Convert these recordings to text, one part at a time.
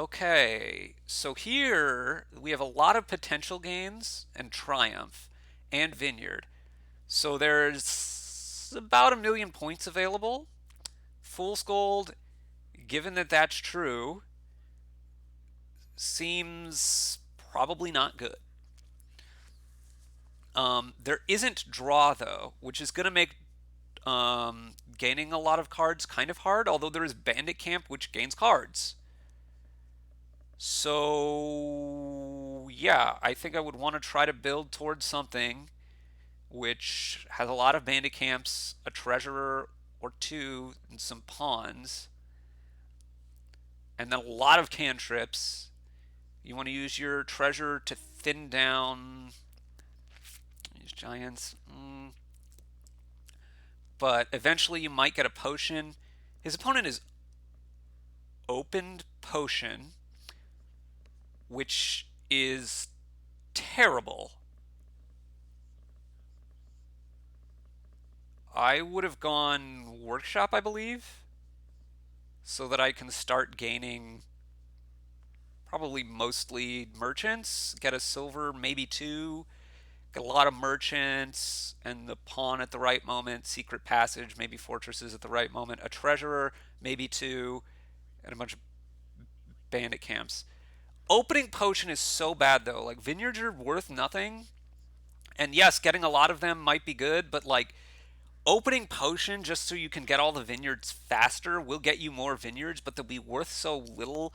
Okay, so here we have a lot of potential gains and triumph and vineyard. So there's about 1,000,000 points available. Fool's gold, given that that's true, seems probably not good. There isn't draw though, which is going to make gaining a lot of cards kind of hard. Although there is Bandit Camp, which gains cards. So yeah, I think I would want to try to build towards something which has a lot of bandit camps, a treasurer or two, and some pawns, and then a lot of cantrips. You want to use your treasure to thin down these giants. But eventually you might get a potion. His opponent is opened potion, which is terrible. I would have gone workshop, I believe, so that I can start gaining probably mostly merchants, get a silver, maybe two, get a lot of merchants, and the pawn at the right moment, secret passage, maybe fortresses at the right moment, a treasurer, maybe two, and a bunch of bandit camps. Opening potion is so bad though. Like vineyards are worth nothing. And yes, getting a lot of them might be good, but like opening potion just so you can get all the vineyards faster will get you more vineyards, but they'll be worth so little.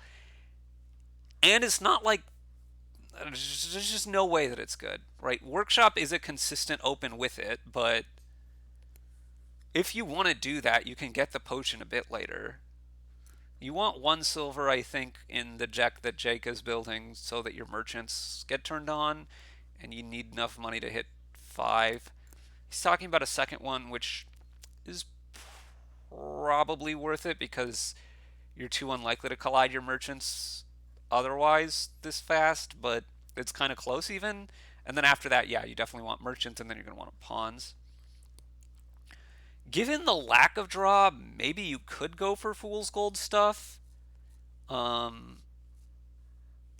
And it's not like there's just no way that it's good, right? Workshop is a consistent open with it, but if you want to do that, you can get the potion a bit later. You want one silver, I think, in the deck that Jake is building so that your merchants get turned on, and you need enough money to hit five. He's talking about a second one, which is probably worth it because you're too unlikely to collide your merchants otherwise this fast, but it's kind of close even. And then after that, yeah, you definitely want merchants, and then you're going to want pawns. Given the lack of draw, maybe you could go for fool's gold stuff. Um,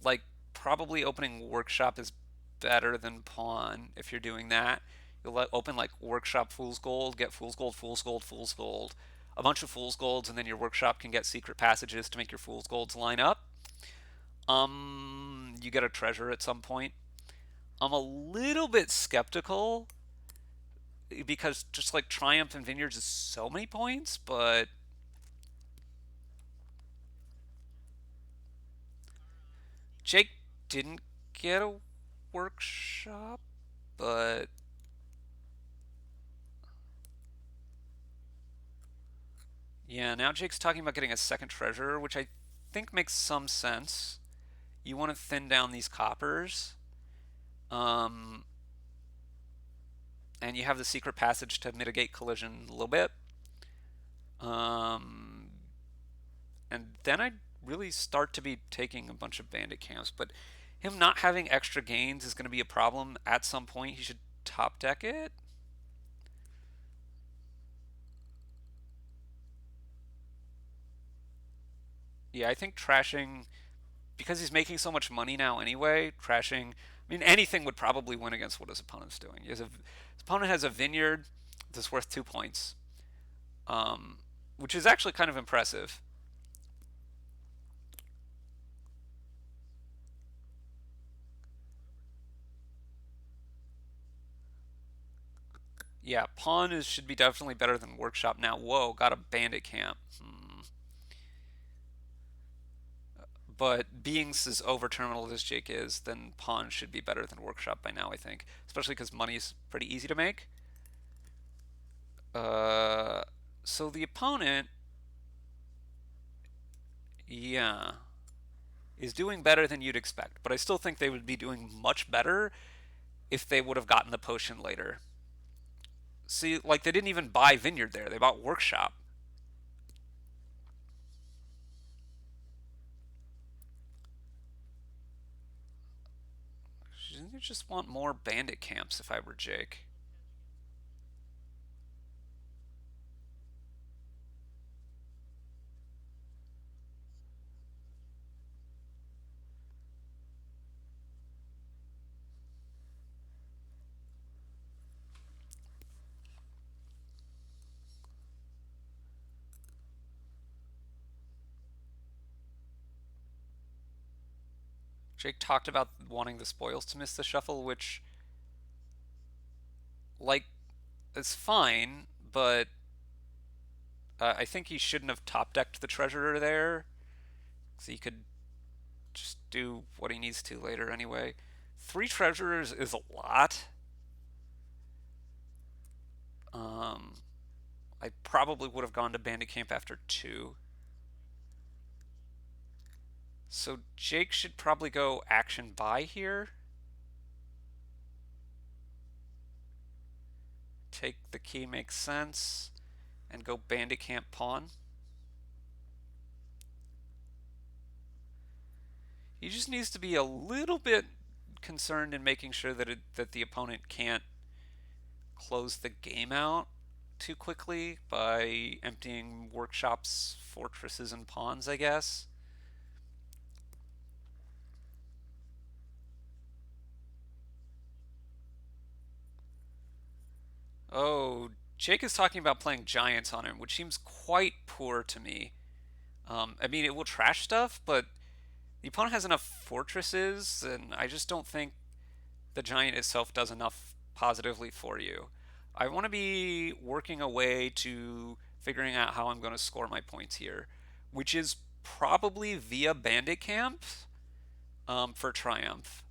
like probably opening workshop is better than pawn if you're doing that. You'll open like workshop fool's gold, get fool's gold, fool's gold, fool's gold, a bunch of fool's golds, and then your workshop can get secret passages to make your fool's golds line up. You get a treasure at some point. I'm a little bit skeptical because just like Triumph and Vineyards is so many points, but Jake didn't get a workshop, but yeah, now Jake's talking about getting a second treasure, which I think makes some sense. You want to thin down these coppers, um, and you have the secret passage to mitigate collision a little bit. Um, and then I'd really start to be taking a bunch of bandit camps, but him not having extra gains is going to be a problem at some point. He should top deck it. Yeah, I think trashing because he's making so much money now anyway. Trashing, I mean, anything would probably win against what his opponent's doing. His opponent has a vineyard that's worth 2 points, um, which is actually kind of impressive. Yeah, pawn is should be definitely better than workshop now. Whoa, got a bandit camp. But being as over terminal as Jake is, then pawn should be better than workshop by now, I think. Especially because money's pretty easy to make. Uh, so the opponent, yeah, is doing better than you'd expect. But I still think they would be doing much better if they would have gotten the potion later. See, like they didn't even buy Vineyard there; they bought Workshop. Shouldn't you just want more bandit camps if I were Jake? Jake talked about wanting the spoils to miss the shuffle, which, like, is fine, but I think he shouldn't have top decked the treasurer there, so he could just do what he needs to later anyway. Three treasurers is a lot. Um, I probably would have gone to Bandit Camp after two. So Jake should probably go action buy here. Take the key makes sense. And go Bandit Camp pawn. He just needs to be a little bit concerned in making sure that the opponent can't close the game out too quickly by emptying workshops, fortresses, and pawns, I guess. Oh, Jake is talking about playing giants on him, which seems quite poor to me. I mean, it will trash stuff, but the opponent has enough fortresses, and I just don't think the giant itself does enough positively for you. I want to be working a way to figuring out how I'm going to score my points here, which is probably via Bandit Camp for Triumph,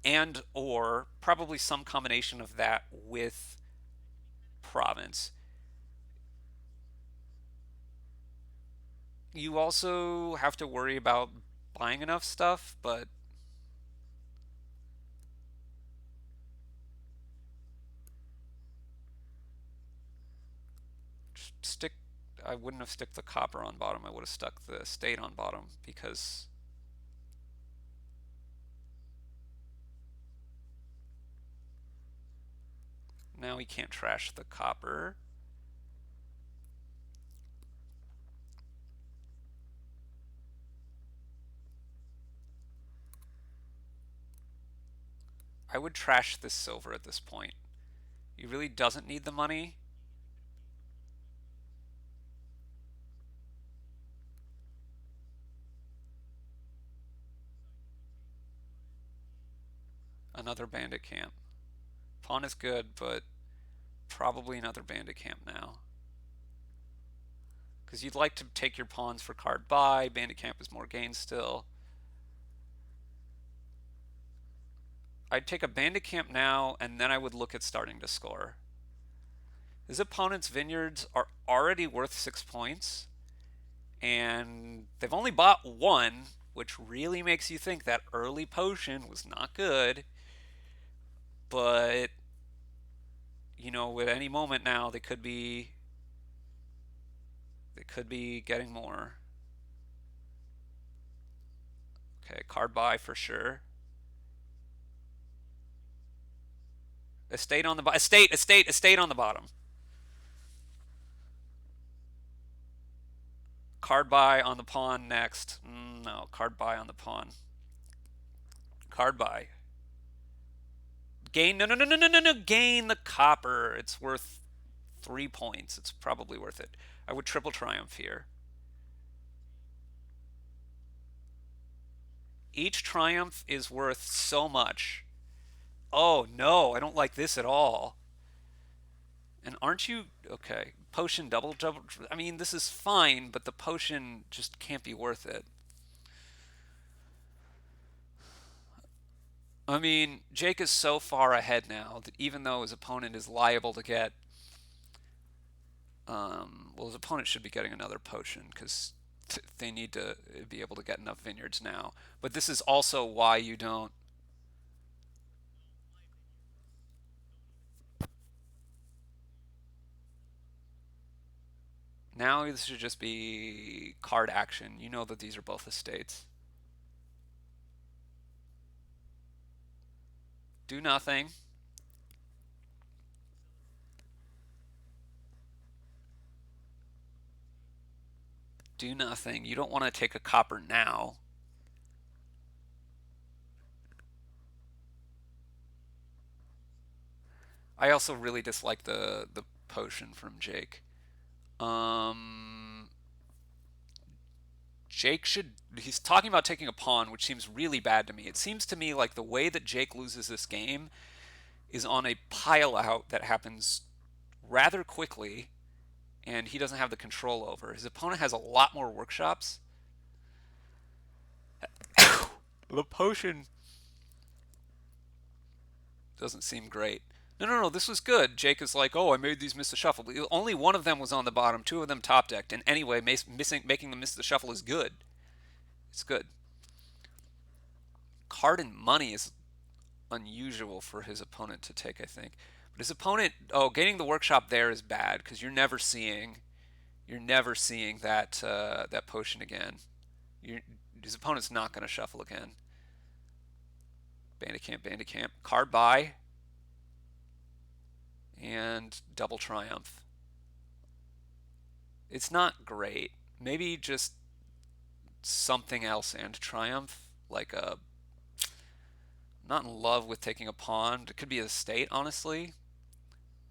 and or probably some combination of that with Province. You also have to worry about buying enough stuff, but stick. I wouldn't have stuck the copper on bottom. I would have stuck the estate on bottom because now he can't trash the copper. I would trash this silver at this point. He really doesn't need the money. Another bandit camp. Pawn is good, but probably another bandit camp now. Because you'd like to take your pawns for card buy. Bandit camp is more gain still. I'd take a bandit camp now, and then I would look at starting to score. His opponent's vineyards are already worth 6 points, and they've only bought one, which really makes you think that early potion was not good. But at any moment now they could be getting more. Okay, card buy for sure. Estate on the estate on the bottom. Card buy on the pawn next. No, card buy on the pawn. Card buy. Gain. No, no, no, no, no, no, no. Gain the copper. It's worth 3 points. It's probably worth it. I would triple triumph here. Each triumph is worth so much. Oh no, I don't like this at all. And aren't you okay? Potion double. I mean, this is fine, but the potion just can't be worth it. I mean, Jake is so far ahead now that even though his opponent is liable to get, well, his opponent should be getting another potion because they need to be able to get enough vineyards now. But this is also why you don't. Now this should just be card action. You know that these are both estates. Do nothing. Do nothing. You don't want to take a copper now. I also really dislike the potion from Jake. Um, Jake should. He's talking about taking a pawn, which seems really bad to me. It seems to me like the way that Jake loses this game is on a pile out that happens rather quickly, and he doesn't have the control over. His opponent has a lot more workshops. The potion doesn't seem great. No, no, no, this was good. Jake is like, oh, I made these miss the shuffle. Only one of them was on the bottom, two of them top decked. And anyway, making them miss the shuffle is good. It's good. Card and money is unusual for his opponent to take, I think. But his opponent, oh, gaining the workshop there is bad because you're never seeing that potion again. You're, his opponent's not going to shuffle again. Bandicamp. Card buy and double triumph. It's not great. Maybe just something else and triumph, like a. Not in love with taking a pawn. It could be estate, honestly.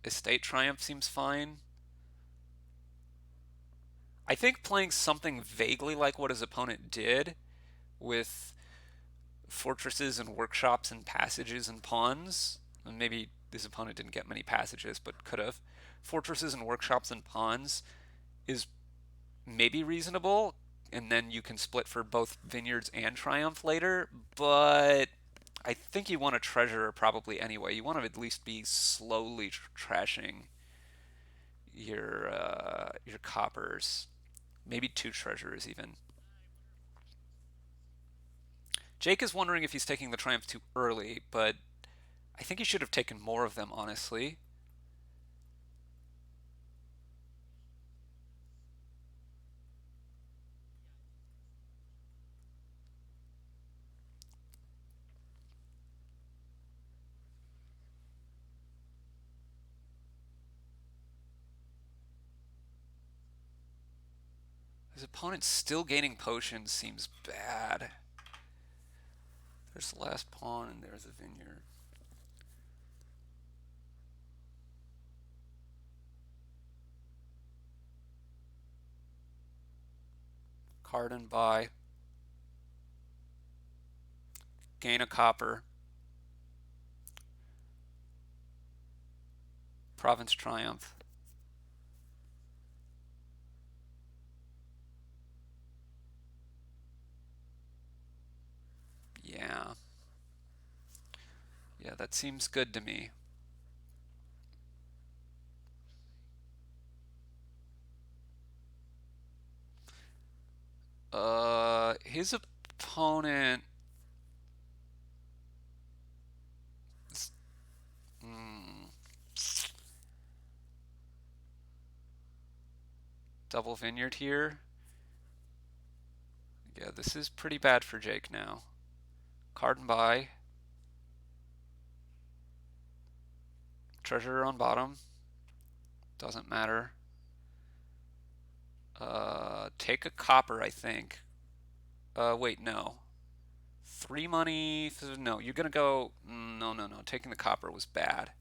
Estate triumph seems fine. I think playing something vaguely like what his opponent did with fortresses and workshops and passages and pawns, and maybe his opponent didn't get many passages but could have. Fortresses and workshops and pawns is maybe reasonable, and then you can split for both vineyards and triumph later, but I think you want a treasurer probably anyway. You want to at least be slowly trashing your coppers. Maybe two treasurers even. Jake is wondering if he's taking the triumph too early, but I think he should have taken more of them, honestly. His opponent still gaining potions seems bad. There's the last pawn, and there's a vineyard. Card and buy. Gain a copper. Province triumph. Yeah. Yeah, that seems good to me. His opponent. Hmm, double vineyard here. Yeah, this is pretty bad for Jake now. Card and buy. Treasurer on bottom. Doesn't matter. Take a copper, I think. Wait, no. Three money. No, you're gonna go. No, no, no. Taking the copper was bad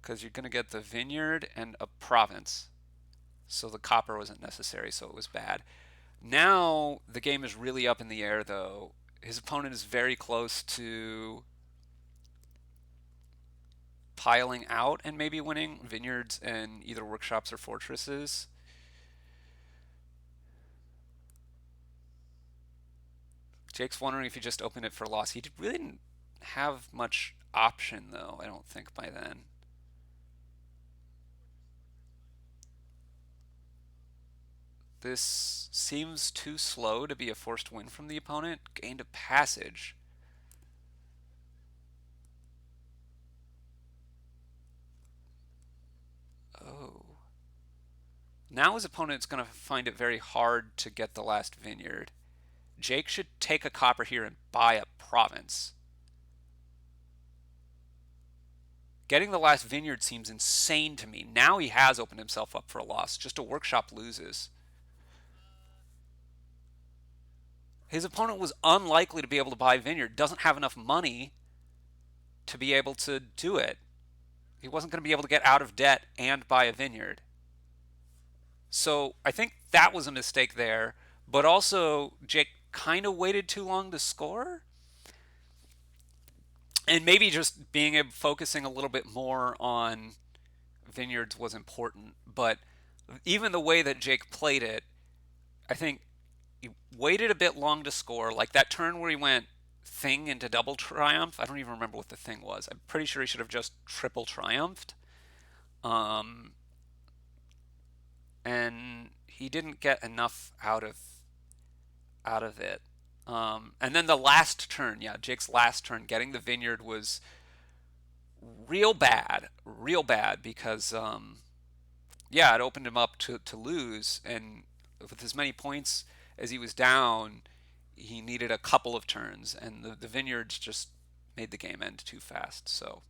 because you're gonna get the vineyard and a province. So the copper wasn't necessary, so it was bad. Now the game is really up in the air, though. His opponent is very close to piling out and maybe winning vineyards and either workshops or fortresses. Jake's wondering if he just opened it for loss. He really didn't have much option, though, I don't think, by then. This seems too slow to be a forced win from the opponent. Gained a passage. Oh. Now his opponent's going to find it very hard to get the last vineyard. Jake should take a copper here and buy a province. Getting the last vineyard seems insane to me. Now he has opened himself up for a loss. Just a workshop loses. His opponent was unlikely to be able to buy vineyard. Doesn't have enough money to be able to do it. He wasn't going to be able to get out of debt and buy a vineyard. So I think that was a mistake there. But also, Jake kind of waited too long to score, and maybe just focusing a little bit more on vineyards was important. But even the way that Jake played it, I think he waited a bit long to score. Like that turn where he went thing into double triumph. I don't even remember what the thing was. I'm pretty sure he should have just triple triumphed. Um, and he didn't get enough out of it. And then the last turn, yeah, Jake's last turn, getting the vineyard was real bad because yeah, it opened him up to lose, and with as many points as he was down, he needed a couple of turns, and the vineyards just made the game end too fast. So